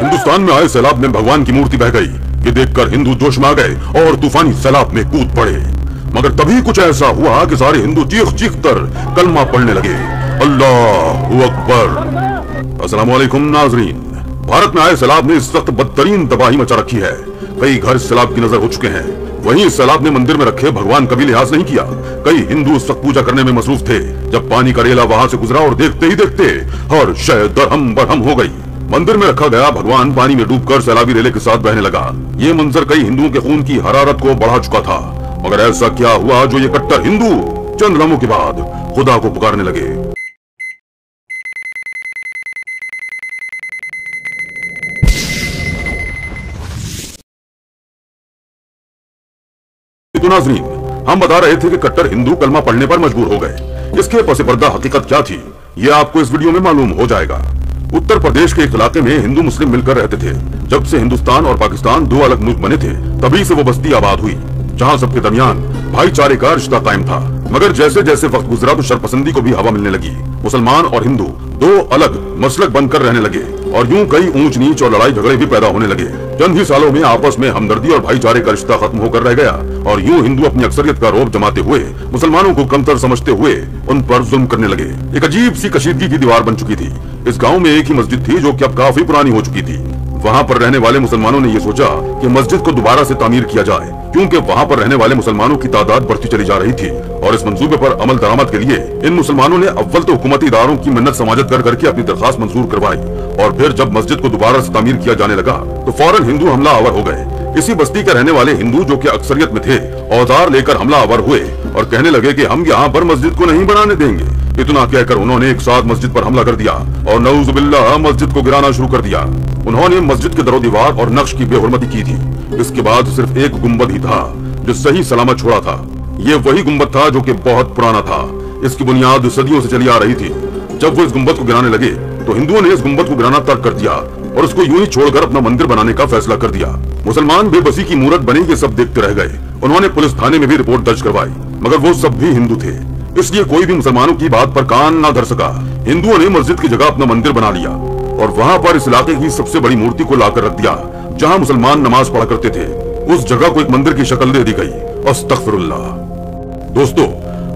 हिंदुस्तान में आए सैलाब में भगवान की मूर्ति बह गई। ये देखकर हिंदू जोश में आ गए और तूफानी सैलाब में कूद पड़े। मगर तभी कुछ ऐसा हुआ कि सारे हिंदू चीख चीख कर कलमा पढ़ने लगे, अल्लाहू अकबर। अस्सलाम वालेकुम नाजरीन। भारत में आए सैलाब ने इस वक्त बदतरीन तबाही मचा रखी है। कई घर सैलाब की नजर हो चुके हैं। वहीं इस सैलाब ने मंदिर में रखे भगवान का भी लिहाज नहीं किया। कई हिंदू उस वक्त पूजा करने में मसरूफ थे जब पानी का रेला वहां से गुजरा और देखते ही देखते हर शय दरहम बरहम हो गई। मंदिर में रखा गया भगवान पानी में डूबकर सैलाबी रेले के साथ बहने लगा। ये मंजर कई हिंदुओं के खून की हरारत को बढ़ा चुका था। मगर ऐसा क्या हुआ जो ये कट्टर हिंदू चंद लम्हों के बाद खुदा को पुकारने लगे। तो नाज़रीन, हम बता रहे थे कि कट्टर हिंदू कलमा पढ़ने पर मजबूर हो गए। इसके पस पर्दा हकीकत क्या थी, ये आपको इस वीडियो में मालूम हो जाएगा। उत्तर प्रदेश के एक इलाके में हिंदू मुस्लिम मिलकर रहते थे। जब से हिंदुस्तान और पाकिस्तान दो अलग मुल्क बने थे, तभी से वो बस्ती आबाद हुई जहां सबके दरमियान भाईचारे का रिश्ता कायम था। मगर जैसे जैसे वक्त गुजरा तो शरपसंदी को भी हवा मिलने लगी। मुसलमान और हिंदू दो अलग मसलक बनकर रहने लगे और यूं कई ऊंच नीच और लड़ाई झगड़े भी पैदा होने लगे। चंद ही सालों में आपस में हमदर्दी और भाईचारे का रिश्ता खत्म होकर रह गया और यूं हिंदू अपनी अक्सरियत का रौब जमाते हुए मुसलमानों को कमतर समझते हुए उन पर जुल्म करने लगे। एक अजीब सी कशीदगी की दीवार बन चुकी थी। इस गाँव में एक ही मस्जिद थी जो कि अब काफी पुरानी हो चुकी थी। वहाँ पर रहने वाले मुसलमानों ने ये सोचा कि मस्जिद को दोबारा से तामीर किया जाए, क्योंकि वहाँ पर रहने वाले मुसलमानों की तादाद बढ़ती चली जा रही थी। और इस मंसूबे पर अमल दरामद के लिए इन मुसलमानों ने अव्वल तो हुकूमती इदारों की मिन्नत समाजत कर करके अपनी दरखास्त मंजूर करवाई और फिर जब मस्जिद को दोबारा से तामीर किया जाने लगा तो फौरन हिंदू हमला आवर हो गए। इसी बस्ती के रहने वाले हिंदू जो कि अक्सरियत में थे, औजार लेकर हमला आवर हुए और कहने लगे कि हम यहाँ पर मस्जिद को नहीं बनाने देंगे। इतना कहकर उन्होंने एक साथ मस्जिद पर हमला कर दिया और नऊजुबिल्लाह मस्जिद को गिराना शुरू कर दिया। उन्होंने मस्जिद के दरो दीवार और नक्श की बेहुरमती की थी। इसके बाद सिर्फ एक गुम्बद ही था जो सही सलामत छोड़ा था। ये वही गुम्बद था जो कि बहुत पुराना था। इसकी बुनियाद सदियों से चली आ रही थी। जब वो इस गुम्बद को गिराने लगे तो हिंदुओं ने इस गुम्बद को गिराना तर्क कर दिया और उसको यूं ही छोड़कर अपना मंदिर बनाने का फैसला कर दिया। मुसलमान बेबसी की मूरत बने ये सब देखते रह गए। उन्होंने पुलिस थाने में भी रिपोर्ट दर्ज करवाई, मगर वो सब भी हिंदू थे, इसलिए कोई भी मुसलमानों की बात पर कान ना धर सका। हिंदुओं ने मस्जिद की जगह अपना मंदिर बना लिया और वहाँ पर इस इलाके की सबसे बड़ी मूर्ति को लाकर रख दिया जहाँ मुसलमान नमाज पढ़ा करते थे। उस जगह को एक मंदिर की शक्ल दे दी गई। अस्तगफिरुल्लाह। दोस्तों,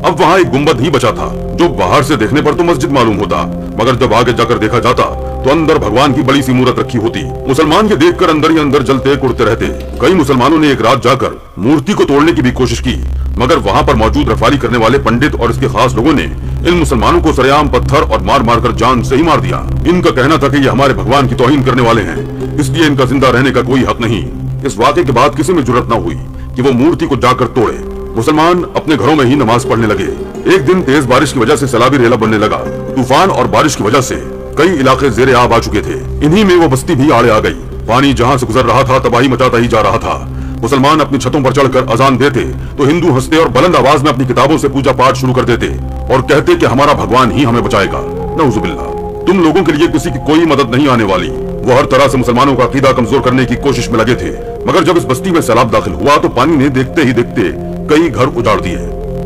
अब वहाँ एक गुम्बद ही बचा था जो बाहर से देखने पर तो मस्जिद मालूम होता, मगर जब आगे जाकर देखा जाता तो अंदर भगवान की बड़ी सी मूरत रखी होती। मुसलमान ये देखकर अंदर ही अंदर जलते कुड़ते रहते। कई मुसलमानों ने एक रात जाकर मूर्ति को तोड़ने की भी कोशिश की, मगर वहाँ पर मौजूद रफाली करने वाले पंडित और इसके खास लोगों ने इन मुसलमानों को सरेआम पत्थर और मार मार कर जान से ही मार दिया। इनका कहना था कि ये हमारे भगवान की तौहीन करने वाले हैं, इसलिए इनका जिंदा रहने का कोई हक नहीं। इस वाक़े के बाद किसी में जुर्रत न हुई कि वो मूर्ति को जाकर तोड़े। मुसलमान अपने घरों में ही नमाज पढ़ने लगे। एक दिन तेज बारिश की वजह से सैलाबी रेला बनने लगा। तूफान और बारिश की वजह से कई इलाके ज़ेरे आब आ चुके थे। इन्हीं में वो बस्ती भी आड़े आ गई। पानी जहाँ से गुजर रहा था तबाही मचाता ही जा रहा था। मुसलमान अपनी छतों पर चढ़कर अजान देते तो हिंदू हंसते और बुलंद आवाज में अपनी किताबों से पूजा पाठ शुरू कर देते और कहते कि हमारा भगवान ही हमें बचाएगा। नऊजुबिल्लाह। तुम लोगों के लिए किसी की कोई मदद नहीं आने वाली। वो हर तरह से मुसलमानों का अकीदा कमजोर करने की कोशिश में लगे थे। मगर जब इस बस्ती में सैलाब दाखिल हुआ तो पानी ने देखते ही देखते कई घर उजाड़ दिए।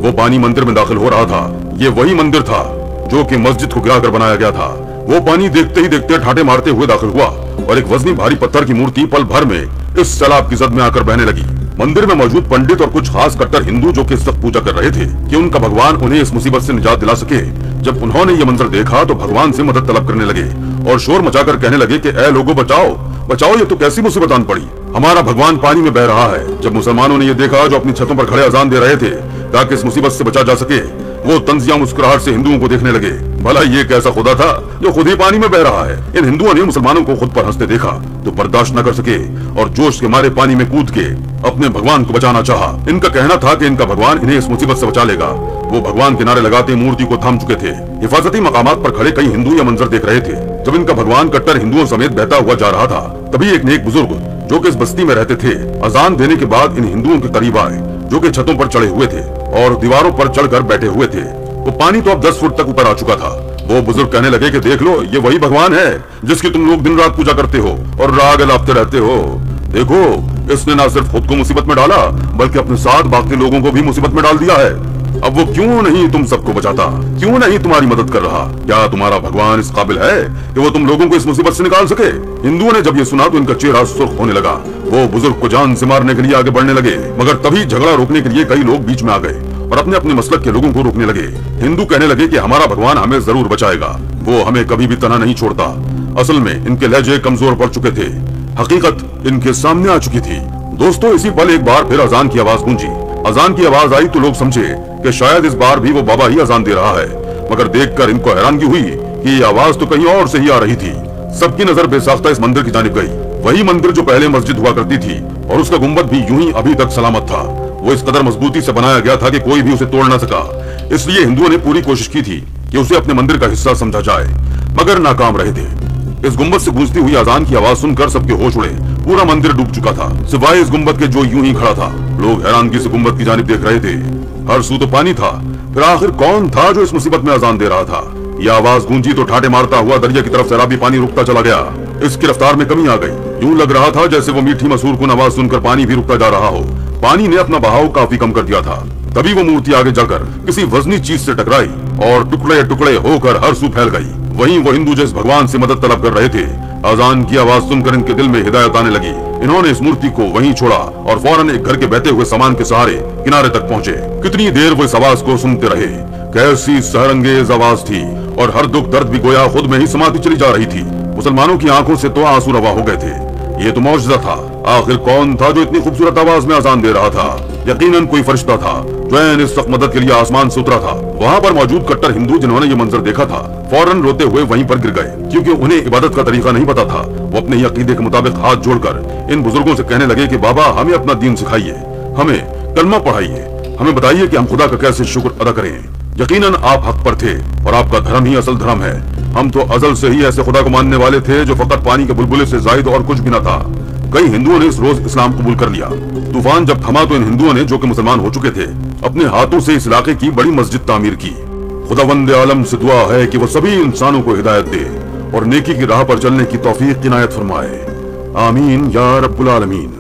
वो पानी मंदिर में दाखिल हो रहा था। ये वही मंदिर था जो कि मस्जिद को गिराकर बनाया गया था। वो पानी देखते ही देखते ठाटे मारते हुए दाखिल हुआ और एक वजनी भारी पत्थर की मूर्ति पल भर में इस सैलाब की जद में आकर बहने लगी। मंदिर में मौजूद पंडित और कुछ खास कट्टर हिंदू जो कि इस वक्त पूजा कर रहे थे कि उनका भगवान उन्हें इस मुसीबत से निजात दिला सके, जब उन्होंने ये मंजर देखा तो भगवान से मदद तलब करने लगे और शोर मचाकर कहने लगे कि ऐ लोगों बचाओ बचाओ, ये तो कैसी मुसीबत आन पड़ी, हमारा भगवान पानी में बह रहा है। जब मुसलमानों ने ये देखा जो अपनी छतों पर खड़े अजान दे रहे थे ताकि इस मुसीबत से बचा जा सके, वो तंजिया मुस्कुराहट से हिंदुओं को देखने लगे। भला ये कैसा खुदा था जो खुद ही पानी में बह रहा है। इन हिंदुओं ने मुसलमानों को खुद पर हंसते देखा तो बर्दाश्त न कर सके और जोश के मारे पानी में कूद के अपने भगवान को बचाना चाहा। इनका कहना था कि इनका भगवान इन्हें इस मुसीबत से बचा लेगा। वो भगवान के नारे लगाते मूर्ति को थाम चुके थे। हिफाजती मकामात पर खड़े कई हिंदू यह मंजर देख रहे थे। जब इनका भगवान कट्टर हिंदुओं समेत बहता हुआ जा रहा था तभी एक नेक बुजुर्ग जो कि इस बस्ती में रहते थे अजान देने के बाद इन हिंदुओं के करीब आए जो कि छतों पर चढ़े हुए थे और दीवारों पर चढ़कर बैठे हुए थे। वो पानी तो अब 10 फुट तक ऊपर आ चुका था। वो बुजुर्ग कहने लगे कि देख लो, ये वही भगवान है जिसकी तुम लोग दिन रात पूजा करते हो और राग लापते रहते हो। देखो, इसने ना सिर्फ खुद को मुसीबत में डाला बल्कि अपने साथ बाकी लोगों को भी मुसीबत में डाल दिया है। अब वो क्यों नहीं तुम सबको बचाता, क्यों नहीं तुम्हारी मदद कर रहा? क्या तुम्हारा भगवान इस काबिल है कि वो तुम लोगों को इस मुसीबत से निकाल सके? हिंदुओं ने जब ये सुना तो इनका चेहरा सुर्ख होने लगा। वो बुजुर्ग को जान से मारने के लिए आगे बढ़ने लगे, मगर तभी झगड़ा रोकने के लिए कई लोग बीच में आ गए और अपने अपने मसलक के लोगों को रोकने लगे। हिंदू कहने लगे कि हमारा भगवान हमें जरूर बचाएगा, वो हमें कभी भी तना नहीं छोड़ता। असल में इनके लहजे कमजोर पड़ चुके थे, हकीकत इनके सामने आ चुकी थी। दोस्तों, इसी पल एक बार फिर अजान की आवाज गूंजी। अजान की आवाज आई तो लोग समझे कि शायद इस बार भी वो बाबा ही अजान दे रहा है, मगर देखकर इनको हैरानगी हुई कि ये आवाज तो कहीं और से ही आ रही थी। सबकी नजर बेसाख्ता इस मंदिर की जानिब गई, वही मंदिर जो पहले मस्जिद हुआ करती थी और उसका गुंबद भी यूं ही अभी तक सलामत था। वो इस कदर मजबूती से बनाया गया था कि कोई भी उसे तोड़ न सका। इसलिए हिंदुओं ने पूरी कोशिश की थी कि उसे अपने मंदिर का हिस्सा समझा जाए, मगर नाकाम रहे थे। इस गुंबद से गूंजती हुई अजान की आवाज सुनकर सबके होश उड़े। पूरा मंदिर डूब चुका था, सिवाय इस गुंबद के जो यूं ही खड़ा था। लोग हैरानगी से गुंबद की जानिब देख रहे थे। हर सू तो पानी था। फिर आखिर कौन था जो इस मुसीबत में अजान दे रहा था? यह आवाज गूंजी तो ठाटे मारता हुआ दरिया की तरफ सैलाबी पानी रुकता चला गया। इसकी रफ्तार में कमी आ गई। यूं लग रहा था जैसे वो मीठी मसूर कुन आवाज सुनकर पानी भी रुकता जा रहा हो। पानी ने अपना बहाव काफी कम कर दिया था। तभी वो मूर्ति आगे जाकर किसी वजनी चीज से टकराई और टुकड़े टुकड़े होकर हर सू फैल गई। वहीं वो हिंदू जिस भगवान से मदद तलब कर रहे थे, अजान की आवाज सुनकर इनके दिल में हिदायत आने लगी। इन्होंने इस मूर्ति को वहीं छोड़ा और फौरन एक घर के बहते हुए सामान के सहारे किनारे तक पहुंचे। कितनी देर वो इस आवाज को सुनते रहे। कैसी सहरंगेज आवाज थी और हर दुख दर्द भी गोया खुद में ही समाती चली जा रही थी। मुसलमानों की आंखों से तो आंसू रवा हो गए थे। ये तो मौजज़ा था। आखिर कौन था जो इतनी खूबसूरत आवाज में अजान दे रहा था? यकीनन कोई फरिश्ता था जो इस वक्त मदद के लिए आसमान से उतरा था। वहाँ पर मौजूद कट्टर हिंदू जिन्होंने ये मंजर देखा था, फौरन रोते हुए वहीं पर गिर गए, क्योंकि उन्हें इबादत का तरीका नहीं पता था। वो अपने ही अकीदे के मुताबिक हाथ जोड़कर इन बुजुर्गों से कहने लगे कि बाबा, हमें अपना दीन सिखाइए, हमें कलमा पढ़ाइए, हमें बताइए कि हम खुदा का कैसे शुक्र अदा करें। यकीनन आप हक पर थे और आपका धर्म ही असल धर्म है। हम तो अजल से ही ऐसे खुदा को मानने वाले थे जो फकत पानी के बुलबुले से जायद और कुछ भी न था। कई हिंदुओं ने इस रोज इस्लाम कबूल कर लिया। तूफान जब थमा तो इन हिंदुओं ने, जो कि मुसलमान हो चुके थे, अपने हाथों से इस इलाके की बड़ी मस्जिद तामीर की। खुदावंद आलम से दुआ है कि वो सभी इंसानों को हिदायत दे और नेकी की राह पर चलने की तौफीक इनायत फरमाए। आमीन या रब्बुल आलमीन।